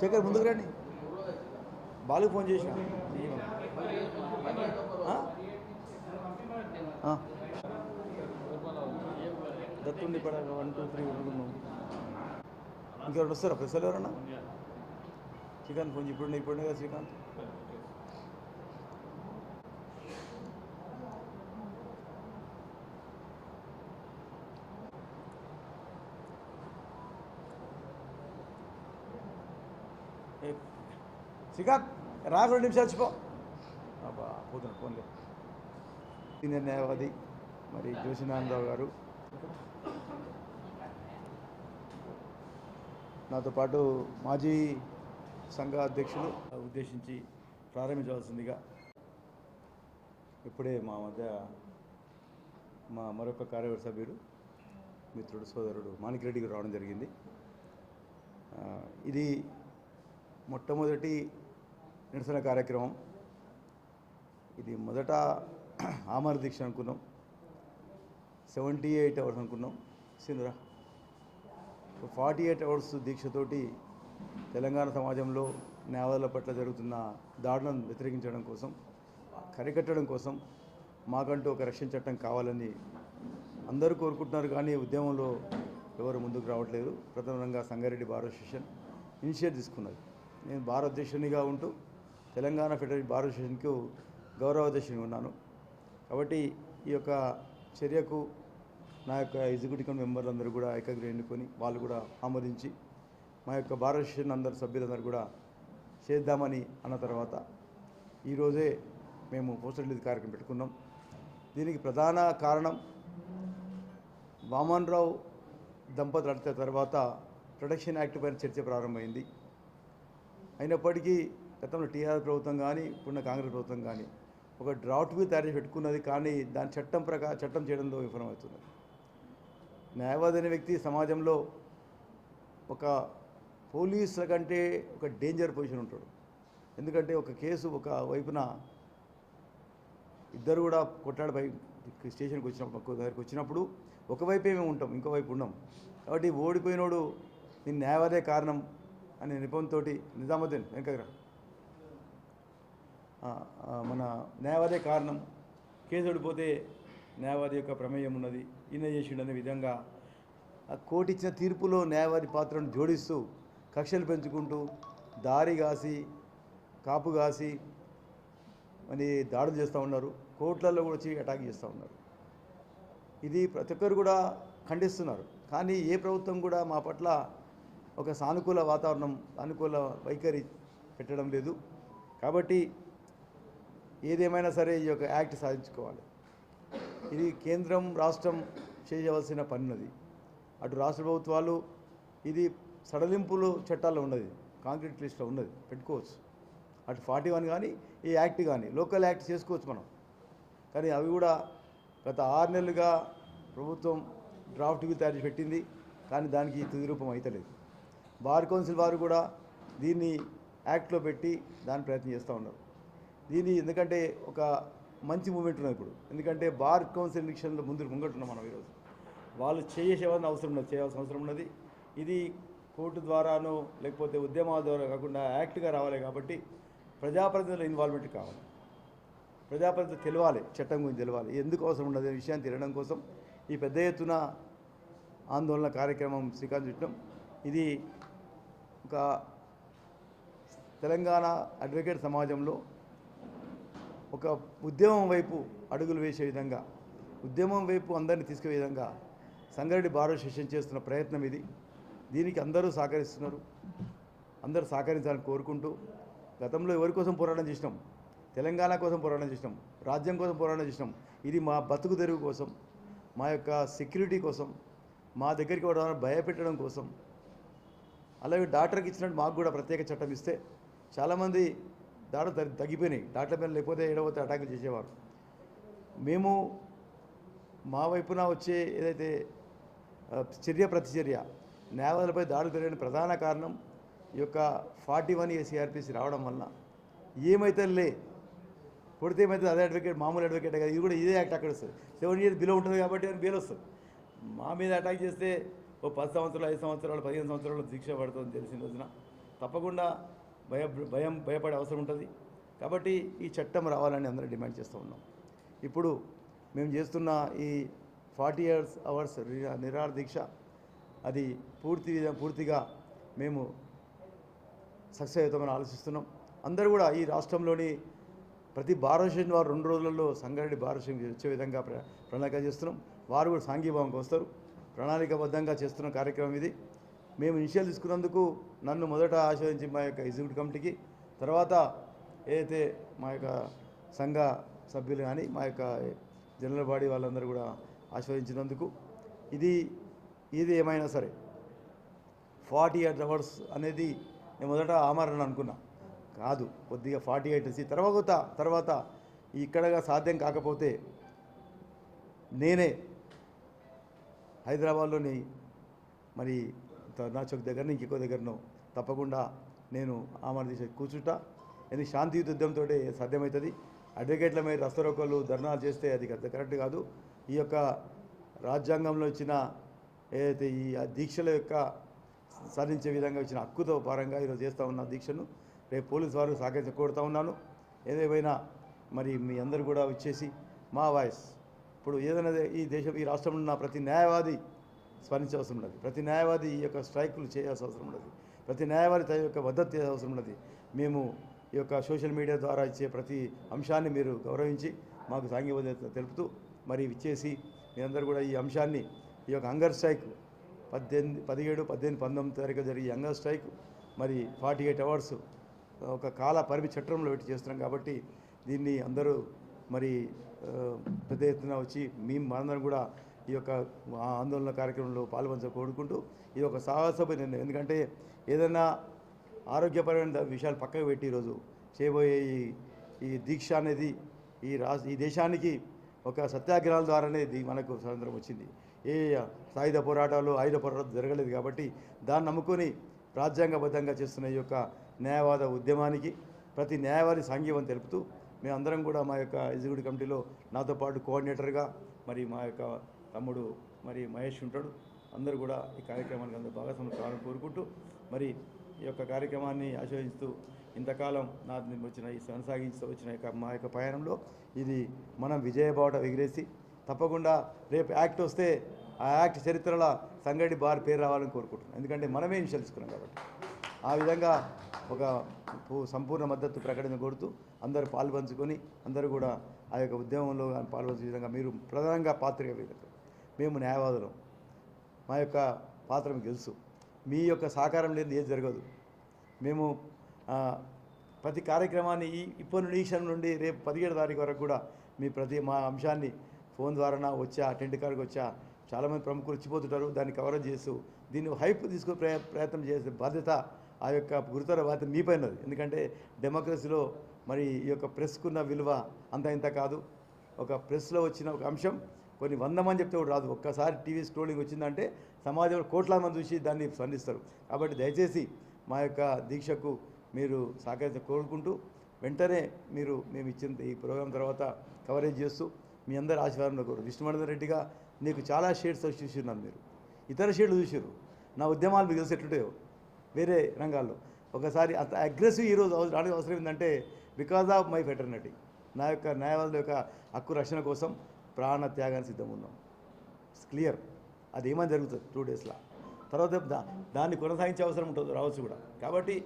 శేఖర్ ముందుకు రండి. బాలుకు ఫోన్ చేసిన దత్తుండి పడ 1 2 3 అనుకున్నాం. ఇంకెవరు వస్తారా ప్రశ్నలు ఎవరన్నా? శ్రీకాంత్ ఫోన్ ఇప్పుడునే కదా శ్రీకాంత్. శ్రీకాంత్ రా 2 నిమిషాలు వచ్చిపో. అబ్బా పోతున్నాడు ఫోన్లే. సీనియర్ న్యాయవాది మరి జోషినారాయణరావు గారు నాతో పాటు మాజీ సంఘ అధ్యక్షులు ఉద్దేశించి ప్రారంభించవలసిందిగా ఇప్పుడే మా మధ్య మా మరొక కార్యవర్గ సభ్యుడు మిత్రుడు సోదరుడు మాణిక్రెడ్డి గారు రావడం జరిగింది. ఇది మొట్టమొదటి నిరసన కార్యక్రమం. ఇది మొదట ఆమర దీక్ష అనుకున్నాం, 78 అవర్స్ అనుకున్నాం. సింధురా 48 అవర్స్ దీక్షతోటి తెలంగాణ సమాజంలో న్యాయవాదుల పట్ల జరుగుతున్న దాడులను వ్యతిరేకించడం కోసం, కరికట్టడం కోసం మాకంటూ ఒక రక్షణ చట్టం కావాలని అందరూ కోరుకుంటున్నారు. కానీ ఉద్యమంలో ఎవరు ముందుకు రావట్లేదు. ప్రధానంగా సంగారెడ్డి బార్ అసోసియేషన్ ఇనిషియేటివ్ తీసుకున్నది. నేను బార్ అధ్యక్షునిగా ఉంటూ తెలంగాణ ఫెడరేషన్ బార్ అసోసియేషన్కు గౌరవ అధ్యక్షునిగా ఉన్నాను. కాబట్టి ఈ యొక్క చర్యకు నా యొక్క ఎగ్జిక్యూటివ్ కమిటీ మెంబర్లందరూ కూడా ఏకగ్రీవం ఎన్నుకొని వాళ్ళు కూడా ఆమోదించి మా యొక్క బార్ అసోసియేషన్ అందరు సభ్యులందరూ కూడా చేద్దామని అన్న తర్వాత ఈరోజే మేము పోస్టర్ రిలీజ్ కార్యక్రమం పెట్టుకున్నాం. దీనికి ప్రధాన కారణం వామన్ రావు దంపతులు అడిగిన తర్వాత ప్రొటెక్షన్ యాక్ట్ పైన చర్చ ప్రారంభమైంది. అయినప్పటికీ గతంలో టీఆర్ ప్రభుత్వం కానీ ఇప్పుడున్న కాంగ్రెస్ ప్రభుత్వం కానీ ఒక డ్రాఫ్ట్ మీద తయారు చేసి పెట్టుకున్నది. కానీ దాని చట్టం చేయడంలో విఫలమవుతున్నది. న్యాయవాది అనే వ్యక్తి సమాజంలో ఒక పోలీసుల కంటే ఒక డేంజర్ పొజిషన్ ఉంటాడు. ఎందుకంటే ఒక కేసు ఒక వైపున ఇద్దరు కూడా కొట్లాడపై స్టేషన్కి వచ్చినప్పుడు దగ్గరికి వచ్చినప్పుడు ఒకవైపే మేము ఉంటాం, ఇంకోవైపు ఉండం. కాబట్టి ఓడిపోయినోడు నేను న్యాయవాదే కారణం అనే నిపుణంతో నిజాముద్దీన్ వెంకట్రా మన న్యాయవాదే కారణం, కేసు ఓడిపోతే న్యాయవాది యొక్క ప్రమేయం ఉన్నది, ఈయన చేసిండు అనే విధంగా ఆ కోర్టు ఇచ్చిన తీర్పులో న్యాయవాది పాత్రను జోడిస్తూ కక్షలు పెంచుకుంటూ దారి కాసి కాపు కాసి మరి దాడులు చేస్తూ ఉన్నారు. కోర్టులలో కూడా వచ్చి అటాక్ చేస్తూ ఉన్నారు. ఇది ప్రతి ఒక్కరు కూడా ఖండిస్తున్నారు. కానీ ఏ ప్రభుత్వం కూడా మా పట్ల ఒక సానుకూల వాతావరణం, సానుకూల వైఖరి పెట్టడం లేదు. కాబట్టి ఏదేమైనా సరే ఈ యొక్క యాక్ట్ సాధించుకోవాలి. ఇది కేంద్రం రాష్ట్రం చేయవలసిన పని ఉన్నది. అటు రాష్ట్ర ప్రభుత్వాలు ఇది సడలింపులు చట్టాల్లో ఉన్నది, కాంక్రీట్ లిస్ట్లో ఉన్నది, పెట్టుకోవచ్చు. అటు 41 కానీ ఈ యాక్ట్ కానీ లోకల్ యాక్ట్ చేసుకోవచ్చు మనం. కానీ అవి కూడా గత 6 నెలలుగా ప్రభుత్వం డ్రాఫ్ట్కి తయారు పెట్టింది. కానీ దానికి తుది రూపం అవుతలేదు. బార్ కౌన్సిల్ వారు కూడా దీన్ని యాక్ట్లో పెట్టి దాని ప్రయత్నం చేస్తూ ఉన్నారు. దీన్ని ఎందుకంటే ఒక మంచి మూమెంట్ ఉన్నది ఇప్పుడు. ఎందుకంటే బార్ కౌన్సిల్ ఎలక్షన్లో ముంగట్టున్నాం మనం ఈరోజు. వాళ్ళు చేయాల్సిన అవసరం ఉన్నది. ఇది కోర్టు ద్వారానో లేకపోతే ఉద్యమాల ద్వారా కాకుండా యాక్ట్గా రావాలి. కాబట్టి ప్రజాప్రతినిధుల ఇన్వాల్వ్మెంట్ కావాలి. ప్రజాప్రతినిధులు తెలవాలి, చట్టం గురించి తెలవాలి, ఎందుకు అవసరం ఉన్నది విషయాన్ని తెలియడం కోసం ఈ పెద్ద ఎత్తున ఆందోళన కార్యక్రమం శ్రీకాంత్ చుట్టం. ఇది ఒక తెలంగాణ అడ్వకేట్ సమాజంలో ఒక ఉద్యమం వైపు అడుగులు వేసే విధంగా, ఉద్యమం వైపు అందరినీ తీసుకునే విధంగా సంగారెడ్డి బార్ అసోసియేషన్ చేస్తున్న ప్రయత్నం ఇది. దీనికి అందరూ సహకరిస్తున్నారు. అందరూ సహకరించాలని కోరుకుంటూ, గతంలో ఎవరి కోసం పోరాటం చేసినాం? తెలంగాణ కోసం పోరాటం చేసినాం, రాజ్యం కోసం పోరాటం చేసినాం. ఇది మా బతుకు తెరువు కోసం, మా యొక్క సెక్యూరిటీ కోసం, మా దగ్గరికి భయపెట్టడం కోసం. అలాగే డాక్టర్కి ఇచ్చినట్టు మాకు కూడా ప్రత్యేక చట్టం ఇస్తే చాలామంది దాడులు తగ్గిపోయినాయి. డాక్టర్ మీద లేకపోతే ఏడవతే అటాకులు చేసేవారు. మేము మా వైపున వచ్చే ఏదైతే ప్రతిచర్య న్యాయవాదులపై దాడులు పెరగడానికి ప్రధాన కారణం ఈ యొక్క 41 సిఆర్పిసి రావడం వలన ఏమైతే కొడితే ఏమైతే అదే అడ్వకేట్, మామూలు అడ్వకేట్ కదా, ఇది కూడా ఇదే యాక్ట్ అక్కడ వస్తుంది. 7 years బిలో ఉంటుంది కాబట్టి అని బెయిల్ వస్తుంది. మా మీద అటాక్ చేస్తే ఓ 10 సంవత్సరాలు, 5 సంవత్సరాలు, 15 సంవత్సరాలు శిక్ష పడుతుందని తెలిసిన రోజున తప్పకుండా భయపడే అవసరం ఉంటుంది. కాబట్టి ఈ చట్టం రావాలని అందరూ డిమాండ్ చేస్తూ ఉన్నాం. ఇప్పుడు మేము చేస్తున్న ఈ 40 అవర్స్ నిరాహార దీక్ష అది పూర్తిగా మేము సక్సెస్ అవుతామని ఆలోచిస్తున్నాం. అందరూ కూడా ఈ రాష్ట్రంలోని ప్రతి భారతదేశం వారు 2 రోజులలో సంగారెడ్డి భారతదేశం వచ్చే విధంగా ప్రణాళిక చేస్తున్నాం. వారు కూడా సాంఘీభావంకి వస్తారు. ప్రణాళికబద్ధంగా చేస్తున్న కార్యక్రమం ఇది. మేము ఇనిషియల్ తీసుకున్నందుకు నన్ను మొదట ఆశీర్వదించి మా యొక్క ఎగ్జిక్యూటివ్ కమిటీకి, తర్వాత ఏదైతే మా యొక్క సంఘ సభ్యులు కానీ మా యొక్క జనరల్ బాడీ వాళ్ళందరూ కూడా ఆశీర్వదించినందుకు ఇది ఏమైనా సరే 48 అవర్స్ అనేది నేను మొదట ఆమరణ అనుకున్నా. కాదు, కొద్దిగా 48 తర్వాత ఇక్కడగా సాధ్యం కాకపోతే నేనే హైదరాబాద్లోని మరి ధర్నా చౌక్ దగ్గర ఇంకో దగ్గరనో తప్పకుండా నేను ఆమరణ దీక్ష కూర్చుంటా. ఎందుకు శాంతియుత ఉద్యమంతో సాధ్యమవుతుంది. అడ్వకేట్ల మీద రస్తరోకోలు ధర్నాలు చేస్తే అది కరెక్ట్ కాదు. ఈ యొక్క రాజ్యాంగంలో ఇచ్చిన ఏదైతే ఈ దీక్షల యొక్క సాధించే విధంగా ఇచ్చిన హక్కుతో పరంగా ఈరోజు చేస్తూ ఉన్న దీక్షను రేపు పోలీసు వారు కోరుతూ ఉన్నాను. ఏదేమైనా మరి మీ అందరూ కూడా వచ్చేసి మా వాయిస్ ఇప్పుడు ఏదైనా ఈ రాష్ట్రంలో ఉన్న ప్రతి న్యాయవాది స్మరించే అవసరం ఉన్నది. ప్రతి న్యాయవాది ఈ యొక్క స్ట్రైకులు చేయాల్సిన అవసరం ఉన్నది. ప్రతి న్యాయవాది తన యొక్క మద్దతు చేయాల్సిన అవసరం ఉన్నది. మేము ఈ యొక్క సోషల్ మీడియా ద్వారా ఇచ్చే ప్రతి అంశాన్ని మీరు గౌరవించి మాకు సాంఘిక తెలుపుతూ మరి ఇచ్చేసి మీ అందరూ కూడా ఈ అంశాన్ని ఈ యొక్క హంగర్ స్ట్రైక్ 17, 19 తారీఖు జరిగే హంగర్ స్ట్రైక్ మరి 48 అవర్స్ ఒక కాల పరిమితి చట్టంలో పెట్టి చేస్తున్నాం. కాబట్టి దీన్ని అందరూ మరి పెద్ద ఎత్తున వచ్చి మనందరం కూడా ఈ యొక్క ఆందోళన కార్యక్రమంలో పాల్గొనని కోరుకుంటూ ఇది ఒక సాహసపు నిర్ణయం. ఎందుకంటే ఏదైనా ఆరోగ్యపరమైన విషయాలు పక్కకు పెట్టి ఈరోజు చేయబోయే ఈ దీక్ష అనేది ఈ దేశానికి ఒక సత్యాగ్రహాల ద్వారానే మనకు స్వతంత్రం వచ్చింది. ఏ సాయుధ పోరాటాలు ఆయుధ పోరాటాలు జరగలేదు. కాబట్టి దాన్ని నమ్ముకొని రాజ్యాంగబద్ధంగా చేస్తున్న ఈ యొక్క న్యాయవాద ఉద్యమానికి ప్రతి న్యాయవాది సాంఘీవం తెలుపుతూ మేమందరం కూడా మా యొక్క ఎగ్జిక్యూటివ్ కమిటీలో నాతో పాటు కోఆర్డినేటర్గా మరి మా యొక్క తమ్ముడు మరి మహేష్ ఉంటాడు. అందరూ కూడా ఈ కార్యక్రమానికి అందరూ భాగస్వామ్యం కావాలని కోరుకుంటూ మరి ఈ యొక్క కార్యక్రమాన్ని ఆశీర్వదిస్తూ ఇంతకాలం వచ్చిన ఈ కొనసాగిస్తూ వచ్చిన మా యొక్క పయనంలో ఇది మనం విజయబాట ఎగిరేసి తప్పకుండా రేపు యాక్ట్ వస్తే ఆ యాక్ట్ చరిత్రలో సంగారెడ్డి బార్ పేరు రావాలని కోరుకుంటున్నాం. ఎందుకంటే మనమే తెలుసుకున్నాం కాబట్టి ఆ విధంగా ఒక సంపూర్ణ మద్దతు ప్రకటన కోరుతూ అందరూ పాల్పంచుకొని అందరూ కూడా ఆ యొక్క ఉద్యమంలో పాల్పంచే విధంగా మీరు ప్రధానంగా పాత్రికేయులు మేము న్యాయవాదులం, మా యొక్క పాత్ర మీకు తెలుసు. మీ యొక్క సహకారం లేని ఏది జరగదు. మేము ప్రతి కార్యక్రమాన్ని ఇప్పటి క్షణం నుండి రేపు 17 తారీఖు వరకు కూడా మా అంశాన్ని ఫోన్ ద్వారా వచ్చా టెంట్ కాడికి వచ్చా చాలామంది ప్రముఖులు వచ్చిపోతుంటారు. దాన్ని కవరేజ్ చేస్తూ దీన్ని హైప్ తీసుకునే ప్రయత్నం చేసే బాధ్యత ఆ యొక్క గురుతర బాధ్యత మీపైనది. ఎందుకంటే డెమోక్రసీలో మరి ఈ యొక్క ప్రెస్కున్న విలువ అంత ఇంత కాదు. ఒక ప్రెస్లో వచ్చిన ఒక అంశం కొన్ని 100 మంది చెప్తే కూడా రాదు. ఒక్కసారి టీవీ స్క్రోలింగ్ వచ్చిందంటే సమాజంలో కోట్లాది మంది చూసి దాన్ని స్పందిస్తారు. కాబట్టి దయచేసి మా యొక్క దీక్షకు మీరు సహకరించి కోరుకుంటూ వెంటనే మేము ఇచ్చిన ఈ ప్రోగ్రాం తర్వాత కవరేజ్ చేస్తూ మీ అందరి ఆశీర్వాదంలో కోరు. విష్ణువర్ధన్ రెడ్డిగా నీకు చాలా షేడ్స్ చూసినాను. మీరు ఇతర షేడ్లు చూసారు. నా ఉద్యమాలు మీకు తెలిసి ఎట్లుంటాయో వేరే రంగాల్లో ఒకసారి అంత అగ్రెసివ్ ఈరోజు రావడానికి అవసరం ఏంటంటే బికాజ్ ఆఫ్ మై ఫెటర్నిటీ. నా యొక్క న్యాయవాదుల యొక్క హక్కు రక్షణ కోసం ప్రాణ త్యాగానికి సిద్ధంగా ఉన్నాం. It's clear. అది ఏమైనా జరుగుతుంది 2 డేస్లో. తర్వాత దాన్ని కొనసాగించే అవసరం ఉంటుంది రావచ్చు కూడా. కాబట్టి